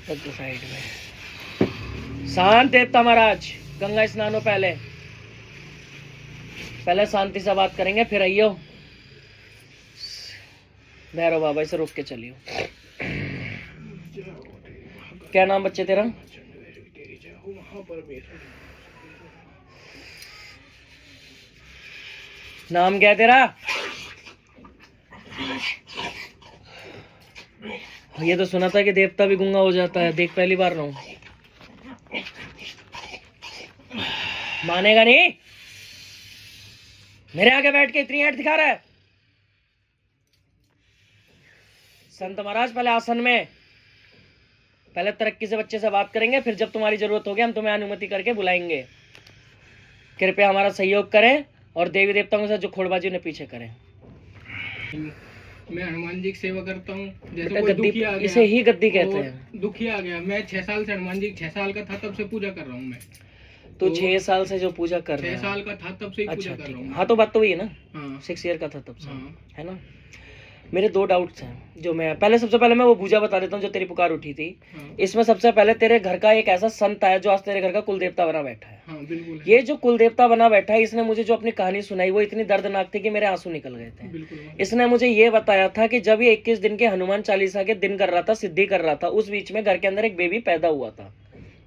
तो साइड में शांत देवता महाराज, गंगा स्नान हो पहले शांति से बात करेंगे, फिर आइयो। भैरव बाबा इसे रोक के चलियो। क्या नाम बच्चे तेरा? नाम क्या है तेरा? ये तो सुना था कि देवता भी गूंगा हो जाता है, देख पहली बार रहा हूं। मानेगा नहीं? मेरे आगे बैठ के इतनी ऐठ दिखा रहा है। संत महाराज पहले आसन में, पहले तरक्की से बच्चे से बात करेंगे, फिर जब तुम्हारी जरूरत होगी हम तुम्हें अनुमति करके बुलाएंगे। कृपया हमारा सहयोग करें और देवी देवताओं के साथ जो खोड़बाजी उन्हें पीछे करें। मैं हनुमान जी की सेवा करता हूँ। जैसे कोई दुखी आ गया, इसे ही गद्दी कहते हैं। दुखी आ गया, मैं 6 साल से हनुमान जी 6 साल का था तब से पूजा कर रहा हूँ मैं। तो 6 साल से जो पूजा कर रहा है? 6 साल का था तब से ही पूजा कर रहा हूँ। हाँ तो बात तो वही है ना। हाँ। 6 ईयर का था तब से। हाँ। है ना। मेरे 2 डाउट्स हैं जो मैं सबसे पहले मैं वो पूजा बता देता हूँ जो तेरी पुकार उठी थी। हाँ। इसमें सबसे पहले तेरे घर का एक ऐसा संत है जो आज तेरे घर का कुल देवता बना बैठा है। हाँ, बिल्कुल। ये जो कुल देवता बना बैठा है, इसने मुझे जो अपनी कहानी सुनाई वो इतनी दर्दनाक थी कि मेरे आंसू निकल गए थे। बिल्कुल। इसने मुझे ये बताया था कि जब ये 21 दिन के हनुमान चालीसा के दिन कर रहा था, सिद्धि कर रहा था, उस बीच में घर के अंदर एक बेबी पैदा हुआ था।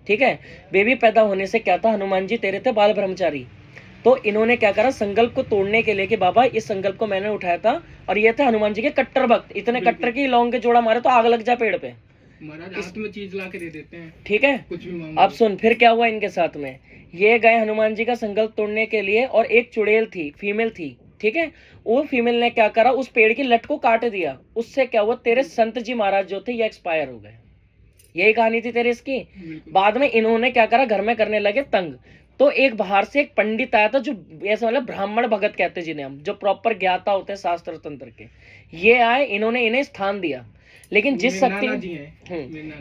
ठीक है। बेबी पैदा होने से क्या था, हनुमान जी तेरे थे बाल ब्रह्मचारी, तो इन्होंने क्या करा, संकल्प को तोड़ने के लिए कि बाबा इस संकल्प को मैंने उठाया था, और ये थे हनुमान जी के कट्टर भक्त, इतने कट्टर की लौंग के जोड़ा मारे तो आग लग जाए पेड़ पे। महाराज हाथ में चीज ला के दे देते हैं। ठीक है। कुछ भी मांगो। अब सुन फिर क्या हुआ इनके साथ में। ये गए हनुमान जी का संकल्प तोड़ने के लिए, और एक चुड़ैल थी, फीमेल थी। ठीक है। वो फीमेल ने क्या करा, उस पेड़ की लट को काट दिया। उससे क्या हुआ, तेरे संत जी महाराज जो थे ये एक्सपायर हो गए। यही कहानी थी तेरे इसकी। बाद में इन्होंने क्या करा, घर में करने लगे तंग। तो एक बाहर से एक पंडित आया था, जो ऐसा मतलब ब्राह्मण भगत कहते हैं जिन्हें हम, जो प्रॉपर ज्ञाता होते हैं शास्त्र तंत्र के। ये आए, इन्होंने इन्हें स्थान दिया। लेकिन जिस शक्ति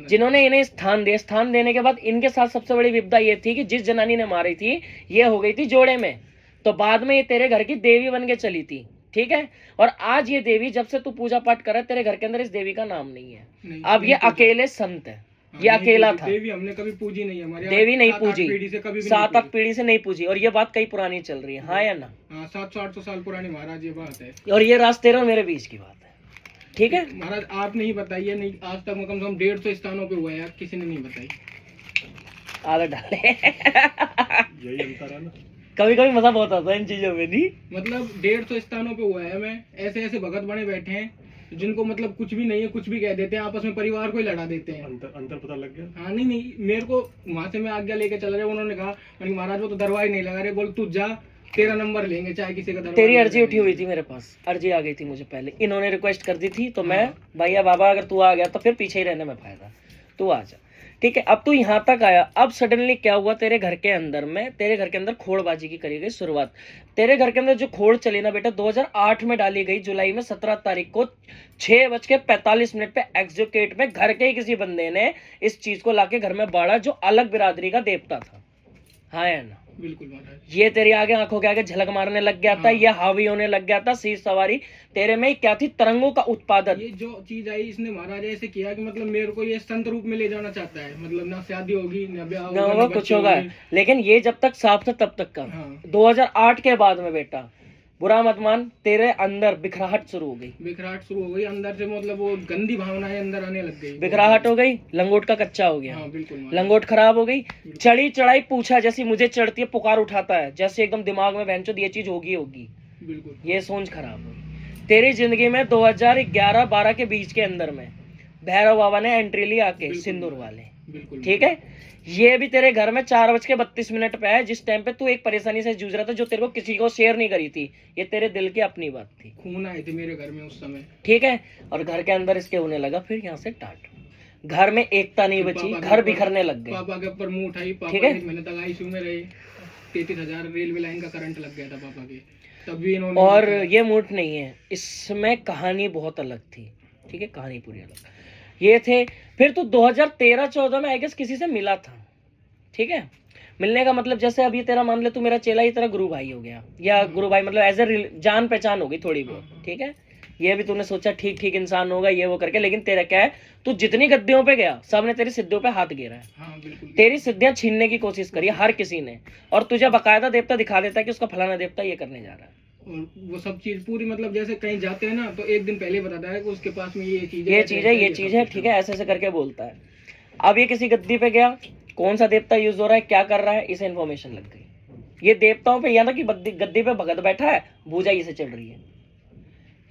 जिन्होंने इन्हें स्थान दिया, स्थान देने के बाद इनके साथ सबसे बड़ी विपदा ये थी कि जिस जनानी ने मारी थी ये हो गई थी जोड़े में। तो बाद में ये तेरे घर की देवी बन के चली थी। ठीक है। और आज ये देवी, जब से तू पूजा पाठ कर रहा है, तेरे घर के अंदर इस देवी का नाम नहीं है। अब ये अकेले संत है। ये अकेला था। देवी हमने कभी पूजी नहीं, हमारे देवी नहीं पूजी, 7-8 पीढ़ी से नहीं पूजी। और ये बात कई पुरानी चल रही है। हाँ या ना? 700-800 साल पुरानी महाराज ये बात है। और ये राज तेरा और मेरे बीच की बात है। ठीक है महाराज, आप नहीं बताइए, नहीं आज तक कम से कम 150 स्थानों पे हुआ है, किसी ने नहीं बताई। आदत डाले। यही अंतर है ना। कभी कभी मजा बहुत आता है इन चीजों में। नहीं मतलब 150 स्थानों पे हुआ है। मैं ऐसे ऐसे भगत बने बैठे हैं जिनको मतलब कुछ भी नहीं है, कुछ भी कह देते हैं, आपस में परिवार को ही लड़ा देते हैं। अंतर पता लग गया। हाँ, नहीं मेरे को वहां से मैं आज्ञा लेके चला रहा, उन्होंने कहा महाराज वो तो दरवाजा नहीं लगा रहे, बोल तू जा, तेरा नंबर लेंगे चाहे किसी का। तेरी अर्जी उठी हुई थी मेरे पास, अर्जी आ गई थी मुझे पहले, इन्होंने रिक्वेस्ट कर दी थी, तो मैं भैया बाबा अगर तू आ गया तो फिर पीछे ही रहने में फायदा, तू आ जा। ठीक है। अब तू यहाँ तक आया, अब सडनली क्या हुआ, तेरे घर के अंदर खोड़बाजी की करी गई शुरुआत। तेरे घर के अंदर जो खोड़ चली ना बेटा, 2008 में डाली गई, जुलाई में 17 तारीख को 6:45 पे एग्जीक्यूट में घर के ही किसी बंदे ने इस चीज को लाके घर में बाड़ा, जो अलग बिरादरी का देवता था। हाँ या ना? बिल्कुल महाराज। ये तेरी आगे आंखों के आगे झलक मारने लग गया था। ये हावी होने लग गया था, शीश सवारी तेरे में क्या थी, तरंगों का उत्पादन। ये जो चीज आई, इसने महाराज ऐसे किया कि मतलब मेरे को ये संत रूप में ले जाना चाहता है। मतलब ना शादी होगी ना ब्याह होगा, ना कुछ होगा। लेकिन ये जब तक साफ था तब तक का। 2008 के बाद में बेटा, बुरा मत मान, तेरे अंदर बिखराहट शुरू हो गई। अंदर से मतलब वो गंदी भावनाएं अंदर आने लग गई। बिखराहट हो गई, लंगोट का कच्चा हो गया। बिल्कुल। लंगोट खराब हो गई, चढ़ी चढ़ाई पूछा जैसी मुझे चढ़ती है, पुकार उठाता है जैसे एकदम दिमाग में बहनचोद ये चीज होगी। बिल्कुल। ये सोच खराब हुई तेरी जिंदगी में। 2011-12 के बीच के अंदर में भैरव बाबा ने एंट्री ली आके, सिंदूर वाले। बिल्कुल। ठीक है। ये भी तेरे घर में 4:32 पे है, जिस टाइम पे तू एक परेशानी से जूझ रहा था, जो तेरे को किसी को शेयर नहीं करी थी। ये तेरे दिल की अपनी बात थी। खून आए थे मेरे घर में उस समय। ठीक है। और घर के अंदर इसके होने लगा फिर यहाँ से टाट। घर में एकता नहीं बची, घर बिखरने लग गए। पापा के ऊपर मुंह उठाई। ठीक है। मैंने तक आईसीयू में रहे, 33,000 रेलवे लाइन का करंट लग गया था पापा के, तब भी इन्होंने। और ये मूठ नहीं है, इसमें कहानी बहुत अलग थी। ठीक है। कहानी पूरी अलग ये थे। फिर तो 2013-14 में आई गेस किसी से मिला था। ठीक है। मिलने का मतलब जैसे अभी तेरा मान ले तू मेरा चेला ही तेरा गुरु भाई हो गया, या गुरु भाई मतलब एज ए जान पहचान हो गई थोड़ी बहुत। ठीक है। ये भी तूने सोचा ठीक ठीक इंसान होगा ये वो करके, लेकिन तेरा क्या है, तू जितनी गद्दियों पे गया सबने तेरी सिद्धियों पे हाथ गिरा है। हाँ, बिल्कुल। तेरी सिद्धियां छीनने की कोशिश करी हर किसी ने, और तुझे बकायदा देवता दिखा देता है कि उसका फलाना देवता ये करने जा रहा है। और वो सब चीज पूरी मतलब जैसे कहीं जाते हैं ना तो एक दिन पहले बताता है कि उसके पास में ये चीज है, ये चीज है, ठीक है, ऐसे ऐसे करके बोलता है। अब ये किसी गद्दी पे गया, कौन सा देवता यूज हो रहा है, क्या कर रहा है, इसे इन्फॉर्मेशन लग गई। ये देवताओं पे या ना कि गद्दी पे भगत बैठा है, पूजा इसे चल रही है।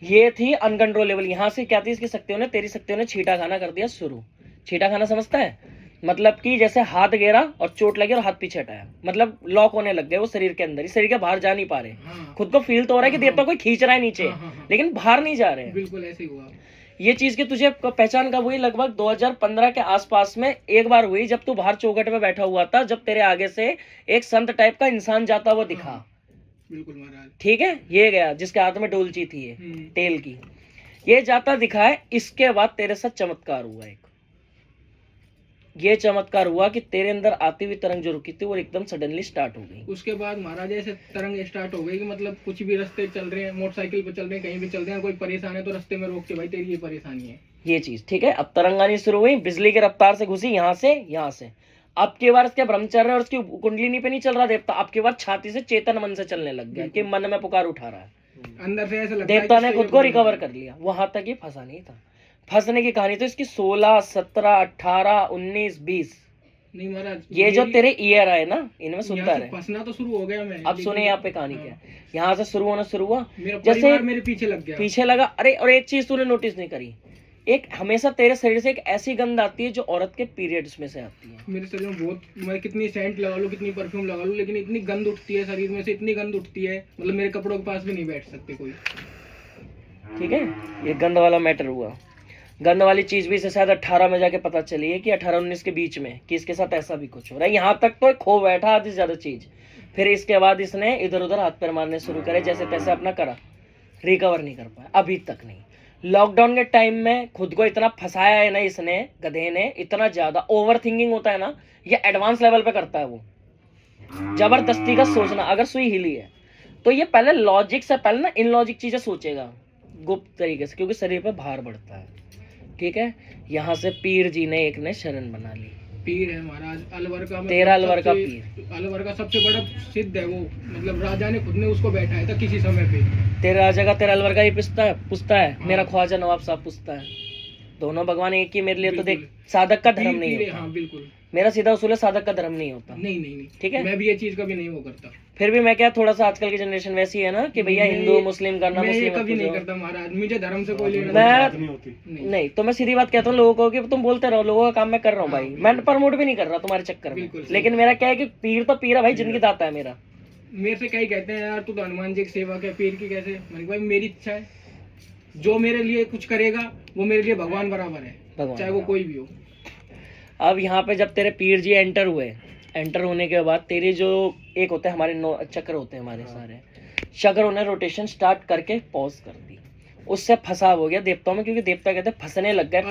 ये थी अनकंट्रोलेबल। यहाँ से क्या थी, इसकी शक्तियों ने, तेरी शक्तियों ने छीटा खाना कर दिया शुरू। छीटा खाना समझता है, मतलब कि जैसे हाथ गिरा और चोट लगी और हाथ पीछे हटाया, मतलब लॉक होने लग गए वो शरीर के अंदर, इस शरीर के बाहर जा नहीं पा रहे। खुद को फील तो हो रहा है कि देवता कोई खींच रहा है नीचे, लेकिन बाहर नहीं जा रहे। बिल्कुल ऐसे ही हुआ। ये चीज की तुझे पहचान कब हुई? लगभग 2015 के आसपास में एक बार हुई, जब तू बाहर चौखट पे बैठा हुआ था, जब तेरे आगे से एक संत टाइप का इंसान जाता हुआ दिखा। बिल्कुल महाराज। ठीक है, ये गया जिसके हाथ में डोलची थी, ये तेल की, ये जाता दिखा है। इसके बाद तेरे साथ चमत्कार हुआ एक। ये चमत्कार हुआ कि तेरे अंदर आती हुई तरंग जो रुकी थी वो एकदम सडनली स्टार्ट हो गई। उसके बाद महाराज ऐसे तरंग स्टार्ट हो गई कि मतलब कुछ भी रास्ते चल रहे हैं, मोटरसाइकिल पे चल रहे हैं, कहीं भी चल रहे हैं, कोई परेशान है तो रास्ते में रोक के भाई तेरी ये परेशानी है, ये चीज। ठीक है, अब तरंग आनी शुरू हुई, बिजली की रफ्तार से घुसी, यहाँ से। अब की बार इसके ब्रह्मचर्य और उसकी कुंडलिनी पे नहीं चल रहा देवता, अब की बार छाती से चेतन मन से चलने लग गया कि मन में पुकार उठा रहा है, अंदर से ऐसा लगता देवता ने खुद को रिकवर कर लिया। वहां तक ही फंसा नहीं था। फंसने की कहानी तो इसकी 16, 17, 18, 19, 20 नहीं महाराज, ये जो तेरे ईयर आए ना, इनमें सुनता रहे। फंसना तो शुरू हो गया मैं। अब सुने यहाँ पे कहानी क्या है। यहाँ से शुरू हुआ, जैसे मेरे पीछे लग गया, पीछे लगा। अरे और एक चीज तूने नोटिस नहीं करी, एक हमेशा तेरे शरीर से एक ऐसी गंध आती है जो औरत के पीरियड्स में से आती है। मेरे शरीर में बहुत, मैं कितनी सेंट लगा लूं, कितनी परफ्यूम लगा लूं, लेकिन इतनी गंध उठती है शरीर में से, इतनी गंध उठती है, मतलब मेरे कपड़ों के पास भी नहीं बैठ सकते कोई। ठीक है, ये गंध वाला मैटर हुआ। गंध वाली चीज भी इसे शायद 18 में जाके पता चली है कि 18-19 के बीच में कि इसके साथ ऐसा भी कुछ हो रहा है। यहाँ तक तो खो बैठा आधी ज्यादा चीज। फिर इसके बाद इसने इधर उधर हाथ पैर मारने शुरू करे, जैसे तैसे अपना करा, रिकवर नहीं कर पाया अभी तक नहीं। लॉकडाउन के टाइम में खुद को इतना फंसाया है ना इसने, गधे ने, इतना ज्यादा ओवर थिंकिंग होता है ना, ये एडवांस लेवल पे करता है वो, जबरदस्ती का सोचना। अगर सुई हिली है तो ये पहले लॉजिक से पहले ना इन लॉजिक चीजें सोचेगा गुप्त तरीके से, क्योंकि शरीर पे भार बढ़ता है। ठीक है, यहाँ से पीर जी ने एक ने शरण बना ली। पीर है महाराज अलवर का, तेरा अलवर का पीर, अलवर का सबसे बड़ा सिद्ध है वो, मतलब राजा ने खुद ने उसको बैठाया था किसी समय पे। तेरे राजा का तेरा अलवर का ही पूछता है हाँ। मेरा ख्वाजा नवाब साहब पूछता है, दोनों भगवान एक ही। मेरे लिए तो देख साधक का धर्म नहीं होता। हाँ बिल्कुल, मेरा सीधा उसूल है, साधक का धर्म नहीं होता। नहीं ठीक है, मैं भी ये चीज कभी नहीं वो करता। फिर भी मैं क्या, थोड़ा सा आजकल की जनरेशन वैसी है ना कि भैया हिंदू मुस्लिम करना, मुस्लिम कभी नहीं करता महाराज, मुझे धर्म से कोई लेना नहीं। तो मैं सीधी बात कहता हूँ लोगों को कि तुम बोलते रहो, लोगों का काम मैं कर रहा हूँ भाई, मैं प्रमोट भी नहीं कर रहा तुम्हारे चक्कर में। लेकिन मेरा क्या है कि पीर तो पीर है भाई, जिंदगी दाता है मेरा। मेरे से क्या ही कहते हैं यार, तू तो हनुमान जी की सेवा के, पीर की कैसे? मैंने भाई मेरी इच्छा है, जो मेरे लिए कुछ करेगा वो मेरे लिए भगवान बराबर है, चाहे वो कोई भी हो। अब यहाँ पे जब तेरे पीर जी एंटर हुए, एंटर होने के बाद तेरे जो एक होते हैं हमारे 9 चक्र होते हैं हमारे सारे चक्र, उन्हें रोटेशन स्टार्ट करके पॉज कर दी। उससे फंसा हो गया देवताओं में, क्योंकि देवता कहते हैं फंसने लग गए,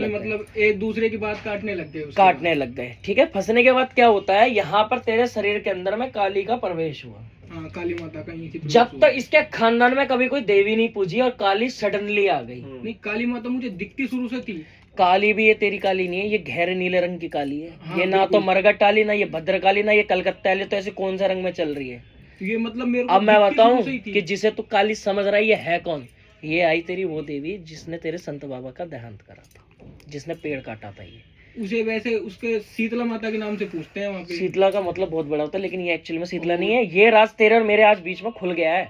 मतलब एक दूसरे की बात काटने लग गए। ठीक है, फंसने के बाद क्या होता है, यहाँ पर तेरे शरीर के अंदर में काली का प्रवेश हुआ। हाँ, काली माता का। जब तक इसके खानदान में कभी कोई देवी नहीं पूजी और काली सडनली आ गई। नहीं, काली माता मुझे दिखती शुरू से थी। काली भी ये तेरी काली नहीं है, ये गहरे नीले रंग की काली है। हाँ, ये ना तो मरगट काली, ना ये भद्रकाली, ना ये कलकत्ता वाली, तो ऐसे कौन सा रंग में चल रही है ये? मतलब मेरे अब मैं बताऊं कि जिसे तू काली समझ रहा है ये है कौन? ये आई तेरी वो देवी जिसने तेरे संत बाबा का देहांत करा था, जिसने पेड़ काटा था। ये उसे वैसे उसके शीतला माता के नाम से पूछते हैं वहाँ पे। शीतला का मतलब बहुत बड़ा होता है, लेकिन ये एक्चुअली में शीतला नहीं है। ये राज तेरे और मेरे आज बीच में खुल गया है।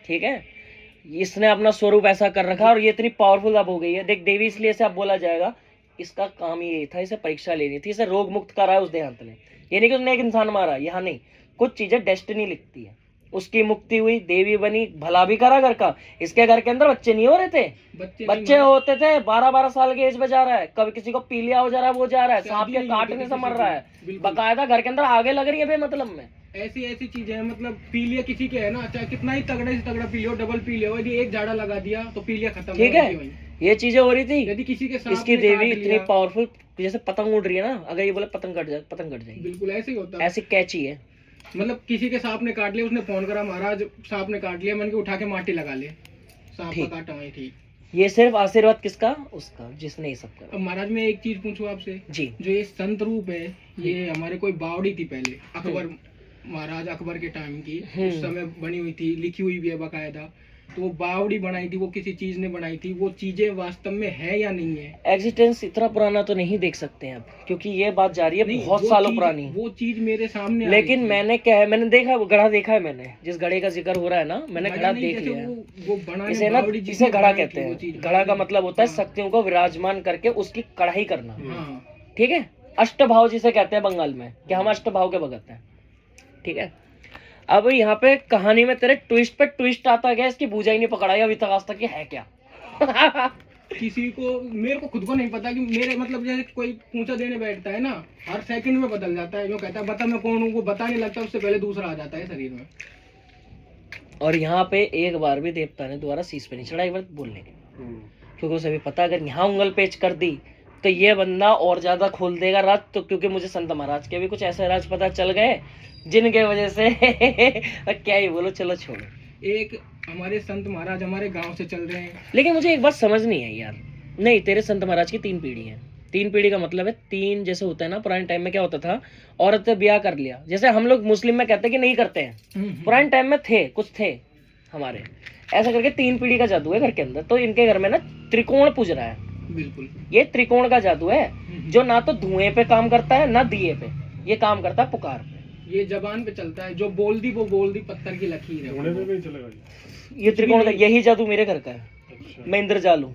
ठीक है, इसने अपना स्वरूप ऐसा कर रखा और ये इतनी पावरफुल अब हो गई है। देख देवी इसलिए से अब बोला जाएगा, इसका काम ये था, इसे परीक्षा लेनी थी, इसे रोग मुक्त करा है उस देहांत ने। ये नहीं कि उसने एक इंसान मारा, यहाँ नहीं, कुछ चीजें डेस्टिनी लिखती है। उसकी मुक्ति हुई, देवी बनी, भला भी करा घर का। इसके घर के अंदर बच्चे नहीं हो रहे थे, बच्चे होते थे 12-12 साल के एज में जा रहा है, कभी किसी को पीलिया हो जा रहा है, वो जा रहा है, सांप के काटने से मर रहा है, बकायदा घर के अंदर आगे लग रही है बेमतलब में। ऐसी चीजें हैं, मतलब पीलिया किसी के है ना, चाहे कितना ही तगड़ा से तगड़ा पीलिया हो, डबल पीलिया हो, यदि एक झाड़ा लगा दिया तो पीलिया खत्म। ठीक है, ये चीजें हो रही थी। यदि किसी के इसकी देवी इतनी पावरफुल, जैसे पतंग उड़ रही है ना, अगर ये बोले पतंग कट जाएगी, बिल्कुल ऐसे ही होता है। ऐसी कैची है। मतलब किसी के सांप ने काट लिया, उसने फोन करा महाराज सांप ने काट लिया, मैंने उठा के माटी लगा ले, सांप का काटा वही ठीक। ये सिर्फ आशीर्वाद किसका? उसका, जिसने ये सब करा। अब महाराज मैं एक चीज पूछूं आपसे जी। जो ये संत रूप है, ये हमारे कोई बावड़ी थी पहले, अकबर महाराज अकबर के टाइम की, उस समय बनी हुई थी, लिखी हुई भी है बाकायदा। तो वो बावड़ी बनाई थी, वो किसी चीज ने बनाई थी, वो चीजें वास्तव में है या नहीं है? एग्जिस्टेंस इतना पुराना तो नहीं देख सकते हैं अब, क्योंकि ये बात जा रही है बहुत सालों पुरानी। वो चीज मेरे सामने लेकिन मैंने क्या है, मैंने देखा, वो घड़ा देखा है मैंने, जिस घड़े का जिक्र हो रहा है ना, मैंने घड़ा देख लिया है। इसे ना, इसे घड़ा कहते हैं। घड़ा का मतलब होता है शक्तियों को विराजमान करके उसकी कढ़ाई करना। ठीक है, अष्टभाव जिसे कहते हैं बंगाल में, कि हम अष्टभाव के भगत हैं। ठीक है, अब यहाँ पे कहानी में तेरे ट्विस्ट पे ट्विस्ट आता गया, इसकी भूजा ही नहीं पकड़ाई अभी तक, आज तक ये है क्या। किसी को, मेरे को खुद को नहीं पता कि मेरे मतलब जैसे कोई पूछा देने बैठता है ना, हर सेकंड में बदल जाता है। जो कहता है बता मैं कौन हूँ, वो बता नहीं लगता, उससे पहले दूसरा आ जाता है शरीर में। और यहाँ पे एक बार भी देवता ने दोबारा शीश पे नहीं चढ़ा एक बार बोलने के, क्योंकि उसे भी पता अगर यहाँ उंगल पेच कर दी तो ये बंदा और ज्यादा खोल देगा राज। तो क्योंकि मुझे संत महाराज के भी कुछ ऐसे राज पता चल गए जिनके वजह से क्या ही बोलो, चलो छोड़ो। एक हमारे संत महाराज हमारे गांव से चल रहे हैं, लेकिन मुझे एक बात समझ नहीं आई यार। नहीं, तेरे संत महाराज की 3 पीढ़ी है। 3 पीढ़ी का मतलब है 3, जैसे होता है ना पुराने टाइम में क्या होता था, औरत ब्याह कर लिया, जैसे हम लोग मुस्लिम में कहते हैं कि नहीं करते हैं, पुराने टाइम में थे, कुछ थे हमारे, ऐसा करके 3 पीढ़ी का जादू है घर के अंदर। तो इनके घर में ना त्रिकोण पूज रहा है। बिल्कुल, ये त्रिकोण का जादू है, जो ना तो धुएं पे काम करता है ना दिए पे, ये काम करता है पुकार पे। ये जबान पे चलता है, जो बोल दी वो बोल दी, पत्थर की लकीर है। ये त्रिकोण का, यही जादू मेरे घर का है। अच्छा। मैं इंद्रजाल हूँ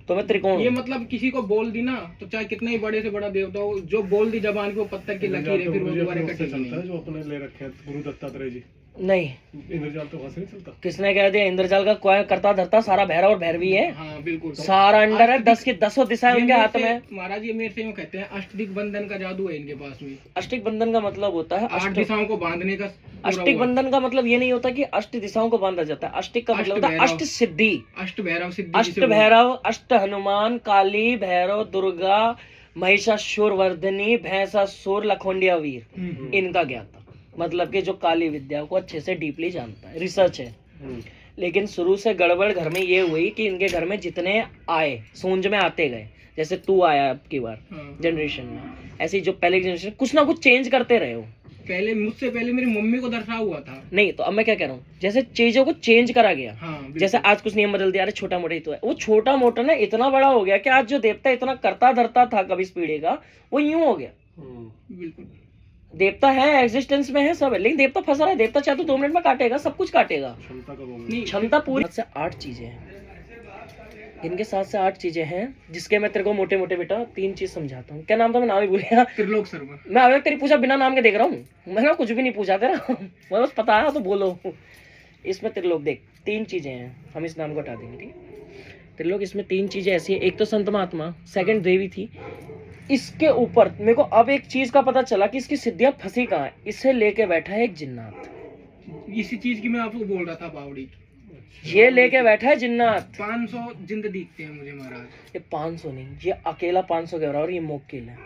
तो मैं त्रिकोण। ये मतलब किसी को बोल दी ना, तो चाहे कितने ही बड़े से बड़ा देवता हो, जो बोल दी जबान की वो पत्थर की लकीर है, फिर वो दोबारा कटेगी नहीं। जो अपने ले रखे हैं गुरु दत्तात्रेय जी। नहीं, इंद्रजाल तो वहां से नहीं चलता। किसने कह दिया? इंद्रजाल का कोई करता धरता सारा भैरव और भैरवी है। हाँ बिल्कुल, सारा अंडर है, 10 की 10 दिशाएं उनके हाथ में। महाराज ये मेरे से यूँ कहते हैं अष्टदिक बंधन का जादू है इनके पास में। अष्टिक बंधन का मतलब होता है 8 दिशाओं को बांधने का। अष्टिक बंधन का मतलब ये नहीं होता कि 8 दिशाओं को बांधा जाता है। अष्टिक का मतलब होता है अष्ट सिद्धि, अष्ट भैरव सिद्धि, अष्ट भैरव, अष्ट हनुमान, काली, भैरव, दुर्गा, महिषासुर वर्धिनी, भैंसासुर, लखोंडिया वीर, इनका ज्ञाता। मतलब कि जो काली विद्या को अच्छे से डीपली जानता है, रिसर्च है। लेकिन शुरू से गड़बड़ घर में ये हुई कि इनके घर में जितने आए सूंझ में आते गए, जैसे तू आया अब की बार जनरेशन में, ऐसी जो पहले जनरेशन कुछ ना कुछ चेंज करते रहे हो। पहले मुझसे पहले मेरी मम्मी को दर्शा हुआ था। नहीं तो अब मैं क्या कह रहा हूँ, जैसे चीजों को चेंज करा गया। हाँ, जैसे आज कुछ नियम बदल दिया, अरे छोटा मोटा ही तो है, वो छोटा मोटा ना इतना बड़ा हो गया कि आज जो देवता इतना करता धरता था कभी इस पीढ़ी का, वो यूं हो गया। बिल्कुल, देवता है, एग्जिस्टेंस में है, सब है, लेकिन देवता फंसा रहा है। देवता चाहे तो 2 मिनट में काटेगा, सब कुछ काटेगा। क्षमता पूरी से 8 चीजें हैं, इनके साथ से 8 चीजें हैं, जिसके मैं तेरे को मोटे मोटे बेटा 3 चीज समझाता हूँ। क्या नाम था? मैं नाम ही भूल गया। त्रिलोक शर्मा। मैं अभी तेरी पूछा बिना नाम के देख रहा हूँ, मैंने कुछ भी नहीं पूछा तेरा, मैं बस पता है तो बोलो। इसमें त्रिलोक देख 3 चीजें हैं, हम इस नाम को हटा देंगे, ठीक है। त्रिलोक, इसमें 3 चीजें ऐसी है, एक तो संत महात्मा, सेकंड देवी थी। इसके ऊपर मेरे को अब एक चीज का पता चला कि इसकी सिद्धियां फंसी कहाँ है। इसे लेके बैठा है एक जिन्नात। इसी चीज की मैं आपको बोल रहा था, बावड़ी। ये लेके बैठा है जिन्नात। 500 जिंद दिखते हैं मुझे महाराज। ये 500 नहीं, ये अकेला 500 कह रहा है, और ये मोक्किल है।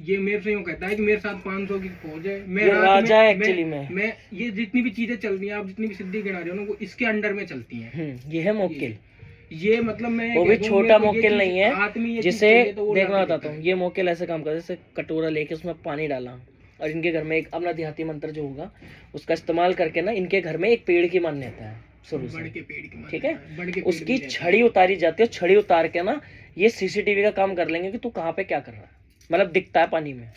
ये मेरे से यूँ कहता है कि मेरे साथ 500 की फौज है, मैं राजा है एक्चुअली में। मैं ये जितनी भी चीजें चल रही हैं, आप जितनी भी सिद्धि गिना रहे हो ना, वो इसके अंडर में चलती हैं। ये है मोक्किल। ये मतलब मैं वो भी छोटा मोक्किल नहीं है, जिसे तो देखना बताता हूँ। ये मोक्किल ऐसे काम करता है, जैसे कटोरा लेके उसमें पानी डाला, और इनके घर में एक अपना देहाती मंत्र जो होगा उसका इस्तेमाल करके ना, इनके घर में एक पेड़ की मान्यता है शुरू से, ठीक है। उसकी छड़ी उतारी जाती है, छड़ी उतार के ना ये सीसीटीवी का काम कर लेंगे कि तू कहाँ पे क्या कर रहा है, मतलब दिखता है पानी में।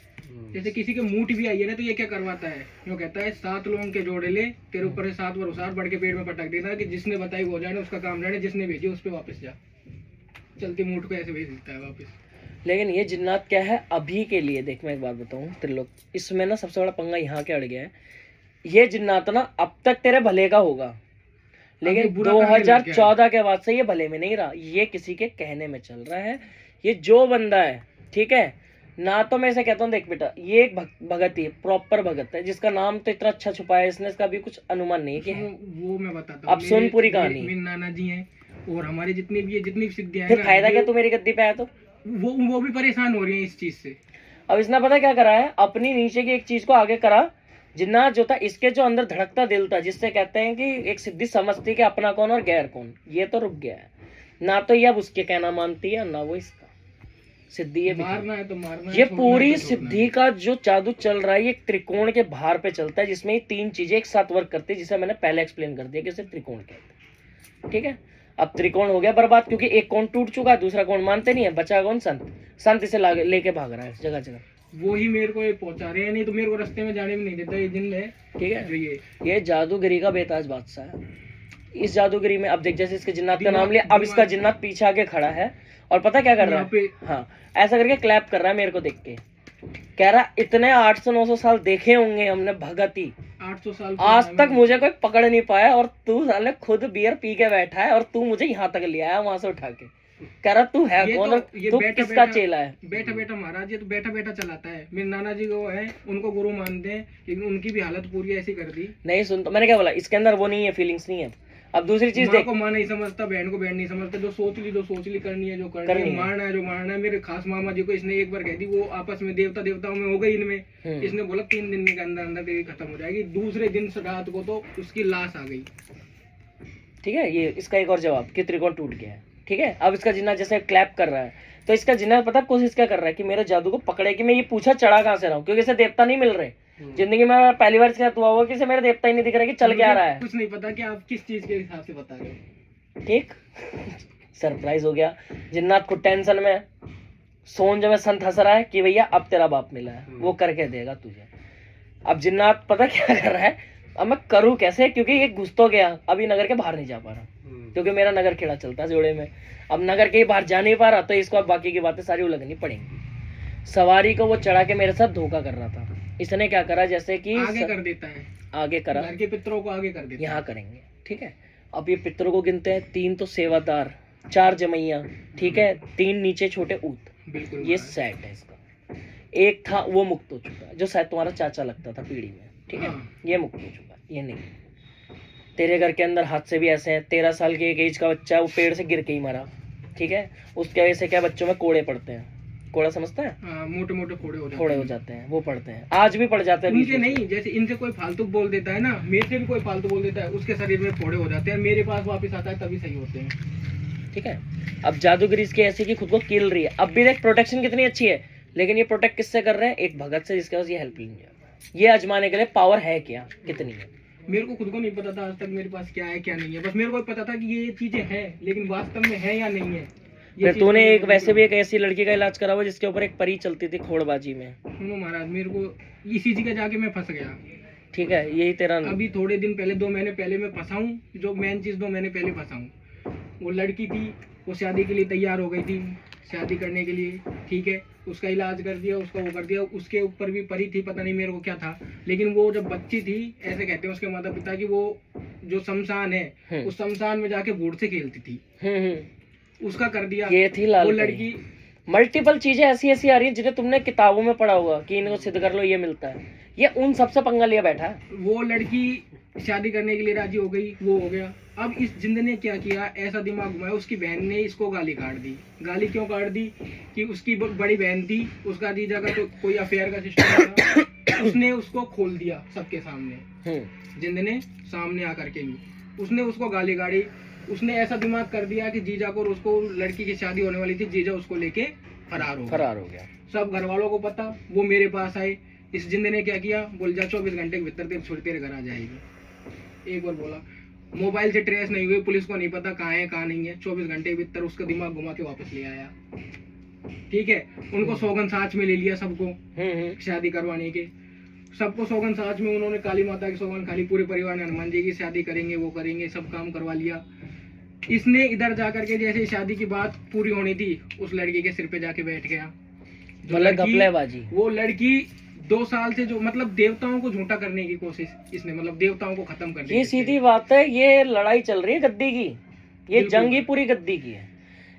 जैसे किसी के मूठ भी आई है ना, तो ये क्या करवाता है, यूँ कहता है 7 लोगों के जोड़े ले, तेरे ऊपर से 7 बार उसार, बढ़ के पेड़ में पटक देता है कि जिसने बताई वो जाने, उसका काम जाने, जिसने भेजी उस पे वापस जा। चलती मूठ को ऐसे भेज देता है वापस। लेकिन ये जिन्नात क्या है अभी के लिए, देख मैं एक बात बताऊं त्रिलोक, इसमें ना सबसे बड़ा पंगा यहाँ के अड़ गया है। ये जिन्नात ना अब तक तेरे भले का होगा, लेकिन 2014 के बाद से ये भले में नहीं रहा, ये किसी के कहने में चल रहा है। ये जो बंदा है, ठीक है ना, तो मैं ऐसे कहता हूँ, देख बेटा ये एक भगत ही प्रॉपर भगत है, जिसका नाम तो इतना अच्छा छुपा है, इसने इसका भी कुछ अनुमान नहीं है। वो मैं बताता हूँ, अब सुन पूरी कहानी। मेरे नाना जी हैं, और हमारे जितने भी जितनी सिद्धियां हैं, फायदा क्या तू मेरी गद्दी पे आया तो? वो भी परेशान हो रही है इस चीज से। अब इसने पता क्या करा है, अपनी नीचे की एक चीज को आगे करा। जिन्नात जो था, इसके जो अंदर धड़कता दिल था, जिससे कहते हैं कि एक सिद्धि समझती कि अपना कौन और गैर कौन, ये तो रुक गया है। ना तो ये अब उसके कहना मानती है ना वो इसका। सिद्धि ये मारना है तो मारना है, ये छोड़ना है पूरी तो छोड़ना सिद्धि का जो जादू चल रहा है ये एक त्रिकोण के भार पे चलता है, जिसमें ये 3 चीजें एक साथ वर्क करती है, जिसे मैंने पहले एक्सप्लेन कर दिया कि इसे त्रिकोण कहते हैं। ठीक है, अब त्रिकोण हो गया बर्बाद, क्योंकि एक कोण टूट चुका है, दूसरा कोण मानते नहीं है, बचा कौन? संत। संत इसे लेके भाग रहा है जगह जगह। वो ही मेरे को ये पहुंचा रहे हैं, नहीं तो मेरे को रास्ते में जाने भी नहीं देता ये दिन में। ठीक है, जो ये जादूगरी का बेताज बादशाह है। इस जादूगरी में अब देख, जैसे इसके जिन्नात का नाम लिया, अब इसका जिन्नात पीछे आके खड़ा है और पता क्या कर रहा है? हाँ, ऐसा करके क्लैप कर रहा है मेरे को देख के, कह रहा इतने 800-900 साल देखे होंगे हमने भगती, 800 साल आज तक मुझे कोई पकड़ नहीं पाया, और तू साले खुद बियर पी के बैठा है और तू मुझे यहाँ तक ले आया वहां से उठा के। कह रहा तू है कौन और तू किसका चेला है? बैठा बैठा महाराज, ये तो बैठा बैठा चलाता है। मेरे नाना जी को है, उनको गुरु मानते हैं, लेकिन उनकी भी हालत पूरी ऐसी कर दी। नहीं सुन, तो मैंने क्या बोला, इसके अंदर वो नहीं है, फीलिंग्स नहीं है। अब दूसरी चीज देख, को माँ नहीं समझता, बहन को बहन नहीं समझता, जो सोच ली करनी है, जो करनी है, मारना है जो मारना है। मेरे खास मामा जी को इसने एक बार कह दी, वो आपस में देवताओं में हो गई इनमें। इसने बोला 3 दिन के अंदर अंदर तेरी खत्म हो जाएगी। दूसरे दिन रात को तो उसकी लाश आ गई। ठीक है, ये इसका एक और जवाब कि त्रिकोण टूट गया है। ठीक है, अब इसका जिन्ना जैसे क्लैप कर रहा है, तो इसका जिन्ना पता कोशिश क्या कर रहा है कि मेरे जादू को पकड़े, कि मैं ये पूछा चढ़ा कहाँ से रहा हूँ, क्योंकि इसे देवता नहीं मिल रहे। जिंदगी में पहली बार इसके साथ हुआ होगा कि इसे मेरे देवता ही नहीं दिख रहा कि चल क्या रहा है। कुछ नहीं पता कि आप किस चीज के हिसाब से बता रहे हो। ठीक, सरप्राइज हो गया। जिन्नात खुद टेंशन में है, सोन में संत हंस रहा है कि भैया अब तेरा बाप मिला है, वो करके देगा तुझे। अब जिन्नात पता क्या कर रहा है, अब मैं करूँ कैसे, क्योंकि ये घुस तो गया, अभी नगर के बाहर नहीं जा पा रहा, क्योंकि मेरा नगर खेड़ा चलता है जोड़े में। अब नगर के बाहर जा नहीं पा रहा, तो इसको अब बाकी की बातें सारी उलझनी पड़ेंगी। सवारी को वो चढ़ा के मेरे साथ धोखा कर रहा था। इसने क्या करा, जैसे कि आगे कर देता है, आगे करा, घर के पितरों को आगे कर देता है। यहाँ करेंगे। ठीक है, अब ये पितरों को गिनते हैं, 3 तो सेवादार, 4 जमैया, ठीक है, 3 नीचे छोटे ऊत। बिल्कुल, ये सेट है इसका। एक था वो मुक्त हो चुका है, जो शायद तुम्हारा चाचा लगता था पीढ़ी में। ठीक है, ये मुक्त हो चुका है, ये नहीं। तेरे घर के अंदर हादसे भी ऐसे हैं, 13 साल के एक एज का बच्चा वो पेड़ से गिर के ही मरा। ठीक है, उसके वजह से क्या बच्चों में कोड़े पड़ते हैं, कोड़ा समझता है? मोटे मोटे फोड़े हो जाते हैं, वो पढ़ते हैं, आज भी पड़ जाते हैं। उनके नहीं, जैसे इनसे कोई फालतू बोल देता है ना, मेरे से भी कोई फालतू बोल देता है, उसके शरीर में फोड़े हो जाते हैं, मेरे पास वापस आता है तभी सही होते हैं। ठीक है, अब जादूगरी इसकी ऐसी कि खुद को किल रही है। अब भी देख प्रोटेक्शन कितनी अच्छी है, लेकिन ये प्रोटेक्ट किससे कर रहे हैं? एक भगत से, जिसके पास ये हेल्प लेंगे। ये आजमाने के लिए पावर है क्या, कितनी है। मेरे को खुद को नहीं पता था आज तक मेरे पास क्या है क्या नहीं है, बस मेरे को पता था कि ये चीजें हैं, लेकिन वास्तव में है या नहीं है। फिर तूने एक वैसे भी एक ऐसी लड़की का इलाज करा हुआ जिसके ऊपर एक परी चलती थी खोड़बाजी में। सुनो महाराज, मेरे को इसी जगह जाके मैं फंस गया। ठीक है, यही तेरा अभी थोड़े दिन पहले, 2 महीने पहले मैं फंसा हूँ। जो मेन चीज 2 महीने पहले फंसा हूँ, वो लड़की थी, वो शादी के लिए तैयार हो गई थी, शादी करने के लिए। ठीक है, उसका इलाज कर दिया, उसका वो कर दिया, उसके ऊपर भी परी थी, पता नहीं मेरे को क्या था। लेकिन वो जब बच्ची थी, ऐसे कहते हैं उसके माता पिता की, वो जो शमशान है उस शमशान में जाके बूढ़ से खेलती थी, उसका कर दिया। ये थी लाल वो लड़की। मल्टीपल चीजें ऐसी ऐसी आ रही है जिन्हें तुमने किताबों में पढ़ा होगा कि इनको सिद्ध कर लो ये मिलता है, ये उन सबसे पंगा लिया बैठा है। वो लड़की शादी करने के लिए राजी हो गई, वो हो गया। अब इस जिंद ने क्या किया, ऐसा दिमाग घुमाया, उसकी बहन ने इसको गाली काट दी। गाली क्यों काट दी? कि उसकी बड़ी बहन थी, उसका जीजा का तो कोई अफेयर का सिस्टम था, उसने उसको खोल दिया सबके सामने। जिंद ने सामने आकर के ही उसने उसको गाली गाड़ी। उसने ऐसा दिमाग कर दिया कि जीजा को, उसको लड़की की शादी होने वाली थी, जीजा उसको लेके फरार हो गया। सब घर वालों को पता, वो मेरे पास आए। इस जिंद ने क्या किया, बोल जा 24 घंटे के भीतर तेरे छोड़ तेरे घर आ जाएगी। एक बार बोला, मोबाइल से ट्रेस नहीं हुई, पुलिस को नहीं पता कहाँ है कहाँ नहीं है। 24 घंटे के भीतर उसका दिमाग घुमा के वापस ले आया। ठीक है, उनको सौगन साच में ले लिया सबको शादी करवाने के। सबको सौगन साच में उन्होंने काली माता की सौगन खाली, पूरे परिवार ने हनुमान जी की शादी करेंगे, वो करेंगे, सब काम करवा लिया। इसने इधर जाकर के जैसे शादी की बात पूरी होनी थी, उस लड़की के सिर पे जाके बैठ गया। वो लड़की 2 साल से जो मतलब देवताओं को झूठा करने की कोशिश इसने, मतलब देवताओं को खत्म करने की। ये सीधी बात है, ये लड़ाई चल रही है गद्दी की, ये जंग ही पूरी गद्दी की है।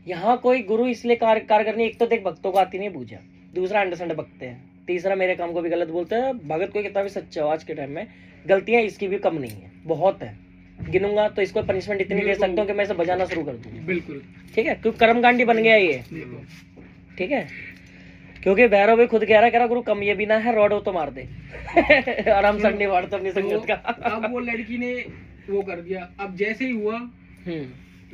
यहाँ कोई गुरु इसलिए कार्य करनी, एक तो देख भक्तों को आती नहीं पूजा, दूसरा अंडरस्टैंड भक्ते हैं, तीसरा मेरे काम को भी गलत बोलते हैं। भगत कोई कितना भी सच्चा हो आज के टाइम में, गलतियां इसकी भी कम नहीं है, बहुत है। गिनूंगा तो इसको पनिशमेंट इतनी दे सकता हूँ कि मैं इसे बजाना शुरू कर दूंगा। बिल्कुल ठीक है, क्योंकि कर्मकांडी बन गया ये। ठीक है, क्योंकि भैरव भी खुद कह रहा गुरु कम ये भी ना है, रॉड हो तो मार दे और हम संडे वाड़ते अपनी संगत का। अब वो लड़की ने वो कर दिया। अब जैसे ही हुआ,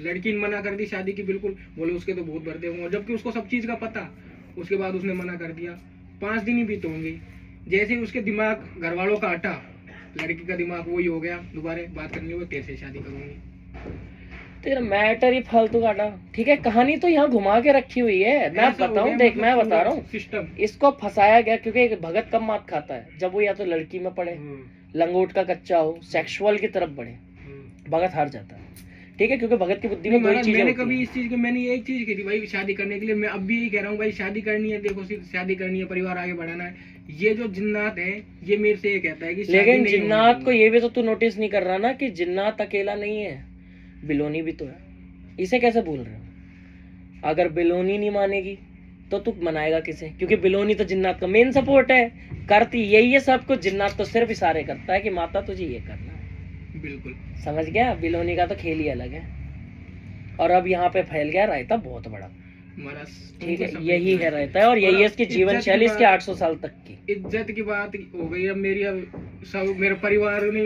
लड़की ने मना कर दी शादी की, बिल्कुल बोले उसके तो बहुत भरते होंगे, जबकि उसको सब चीज का पता। उसके बाद उसने मना कर दिया। 5 दिन ही बीत होंगे, जैसे ही उसके दिमाग घर वालों का हटा, लड़की का दिमाग वही हो गया, दोबारा बात करनी होगी तेरे से शादी करूंगी। तेरा मैटर ही फालतू काटा। ठीक है, कहानी तो यहाँ घुमा के रखी हुई है, मैं ऐसा हो बताऊं, गया, देख मतलब मैं बता पूरा रहा हूँ। सिस्टम। इसको फंसाया गया क्योंकि एक भगत कब मात खाता है, जब वो या तो लड़की में पड़े, लंगोट का कच्चा हो, सेक्सुअल की तरफ बढ़े, भगत हार जाता है। ठीक है, क्योंकि भगत की बुद्धि में दो ही चीजें मैंने होती कभी हैं। इस चीज की, मैंने यही चीज की थी भाई शादी करने के लिए। मैं अब भी यही कह रहा हूँ भाई, शादी करनी है, देखो शादी करनी है, परिवार आगे बढ़ाना है। ये जो जिन्नात है, ये मेरे से ये कहता है कि शादी लेकिन नहीं जिन्नात होनी को ये भी तो तू नोटिस नहीं कर रहा ना कि जिन्नात अकेला नहीं है, बिलोनी भी तो है। इसे कैसे भूल रहे हो? अगर बिलोनी नहीं मानेगी तो तू मनाएगा किसे? क्योंकि बिलोनी तो जिन्नात का मेन सपोर्ट है, करती यही है सब कुछ। जिन्नात तो सिर्फ इशारे करता है कि माता तुझे ये करना है। बिल्कुल समझ गया? बिलोनी का तो खेल ही अलग है। और अब यहाँ पे फैल गया रायता बहुत बड़ा। महाराज, ठीक है, तुमको सब यही है रायता, और यही है इसकी जीवन इज्जत की शैली, इसके बात- 800 साल तक की। इज्जत की बात हो गई अब मेरी। अब सब मेरे परिवार ने